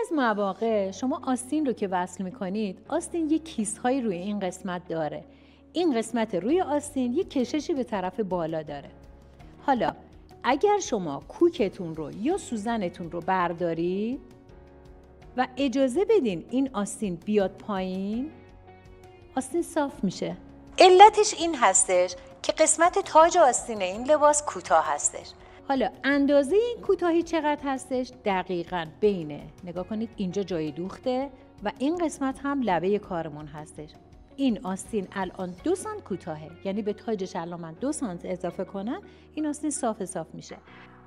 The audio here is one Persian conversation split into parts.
از مواقع شما آستین رو که وصل میکنید، آستین یک کیس‌هایی روی این قسمت داره. این قسمت روی آستین یک کششی به طرف بالا داره. حالا اگر شما کوکتون رو یا سوزنتون رو بردارید و اجازه بدین این آستین بیاد پایین، آستین صاف میشه. علتش این هستش که قسمت تاج آستین این لباس کوتاه هستش. حالا اندازه این کوتاهی چقدر هستش؟ دقیقاً بینه. نگاه کنید اینجا جای دوخته و این قسمت هم لبه کارمون هستش. این آستین الان 2 سانت کوتاهه، یعنی به تاجش الان من 2 سانت اضافه کنم، این آستین صاف میشه.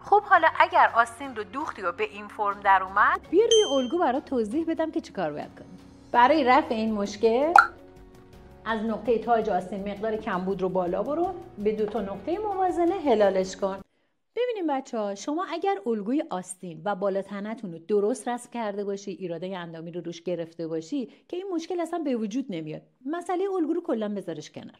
خب حالا اگر آستین رو دوختی و به این فرم در اومد، بیا روی الگو برات توضیح بدم که چیکار باید کنیم. برای رفع این مشکل از نقطه تاج آستین مقدار کمبود رو بالا برو، به 2 تا نقطه موازنه هلالش کن. ببینیم بچه‌ها، شما اگر الگوی آستین و بالا تنتون رو درست رسم کرده باشی، ایراده اندامی رو روش گرفته باشی، که این مشکل اصلا به وجود نمیاد. مسئله الگو رو کلا بذارش کنار.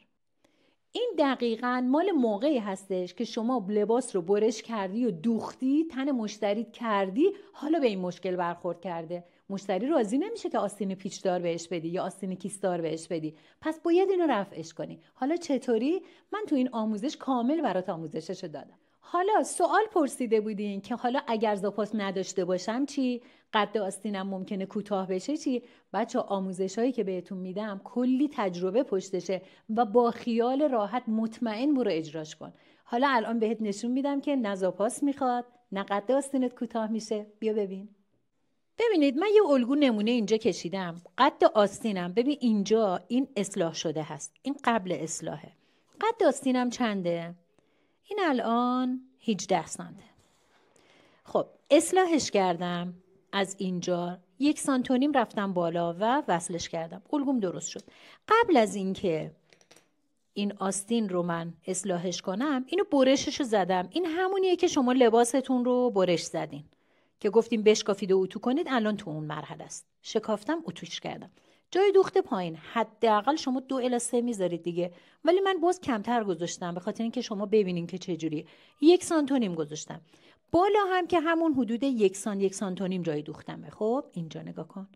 این دقیقاً مال موقعی هستش که شما لباس رو برش کردی و دوختی، تن مشتری کردی، حالا به این مشکل برخورد کرده. مشتری راضی نمیشه که آستین پیچدار بهش بدی یا آستین کیسدار بهش بدی، پس باید اینو رفعش کنی. حالا چطوری؟ من تو این آموزش کامل برات آموزششو دادم. حالا سوال پرسیده بودین که حالا اگر زاپاس نداشته باشم چی؟ قد آستینم ممکنه کوتاه بشه چی؟ بچه آموزشایی که بهتون میدم کلی تجربه پشتشه و با خیال راحت مطمئن برو اجراش کن. حالا الان بهت نشون میدم که نه زاپاس میخواد نه قد آستینت کوتاه میشه. بیا ببین. ببینید من یه الگو نمونه اینجا کشیدم. قد آستینم ببین اینجا این اصلاح شده هست، این قبل اصلاحه. قد آستینم چنده؟ این الان 18 سانته. خب اصلاحش کردم، از اینجا 1 سانت و نیم رفتم بالا و وصلش کردم. الگوم درست شد. قبل از اینکه این آستین رو من اصلاحش کنم، اینو برششو زدم. این همونیه که شما لباستون رو برش زدین که گفتیم بشکافید و اتو کنید. الان تو اون مرحله است. شکافتم، اتوش کردم. جای دوخته پایین حداقل شما 2 الی 3 میذارید دیگه، ولی من باز کمتر گذاشتم به خاطر اینکه شما ببینین که چجوری. 1 سانت و نیم گذاشتم. بالا هم که همون حدود 1 سانت و نیم جای دوختمه. خب اینجا نگاه کن،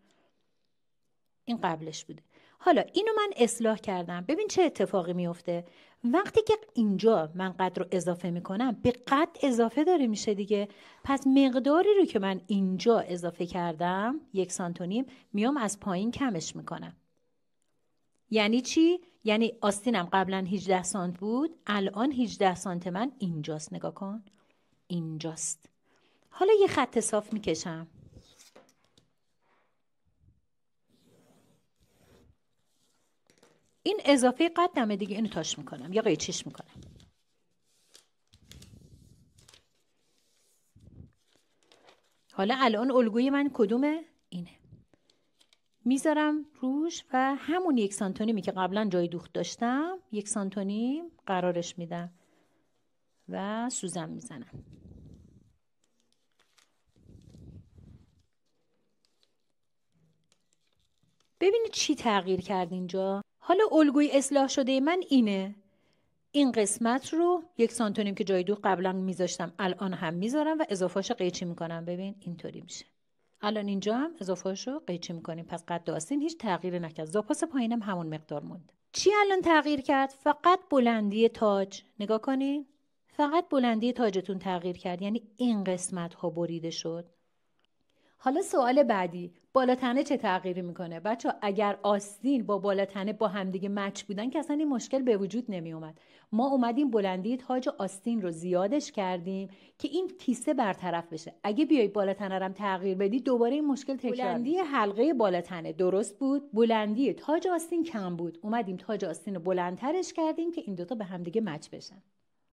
این قبلش بوده. حالا اینو من اصلاح کردم. ببین چه اتفاقی میفته وقتی که اینجا من قد رو اضافه میکنم، به قد اضافه داره میشه دیگه. پس مقداری رو که من اینجا اضافه کردم 1 سانت و نیم، میام از پایین کمش میکنم. یعنی چی؟ یعنی آستینم قبلا 18 سانت بود، الان 18 سانت من اینجاست. نگاه کن اینجاست. حالا یه خط صاف میکشم. این اضافه قدمه دیگه، اینو تاش میکنم یا قیچیش میکنم. حالا الان الگوی من کدومه؟ اینه. میذارم روش و همون 1 سانت و نیمی که قبلا جای دوخت داشتم 1 سانت و نیم قرارش میدم و سوزن میزنم. ببینید چی تغییر کرد اینجا. حالا الگوی اصلاح شده من اینه. این قسمت رو 1 سانت و نیم که جای دوخت قبلا میذاشتم الان هم میذارم و اضافه‌اشو قیچی میکنم. ببین اینطوری میشه. الان اینجا هم اضافه‌اشو قیچی میکنیم. پس قد آستین هیچ تغییری نکرد. زاپاس پایینم همون مقدار موند. چی الان تغییر کرد؟ فقط بلندی تاج. نگاه کنین. فقط بلندی تاجتون تغییر کرد. یعنی این قسمت ها بریده شد. حالا سوال بعدی، بالا تنه چه تغییری میکنه؟ بچه اگر آستین با بالا تنه با همدیگه مچ بودن که اصلا این مشکل به وجود نمی اومد. ما اومدیم بلندی تاج آستین رو زیادش کردیم که این کیسه برطرف بشه. اگه بیای بالا تنه رو تغییر بدی دوباره این مشکل تکرار میشه. بلندی حلقه بالا تنه درست بود، بلندی تاج آستین کم بود. اومدیم تاج آستین رو بلندترش کردیم که این دوتا به همدیگه مچ بشن.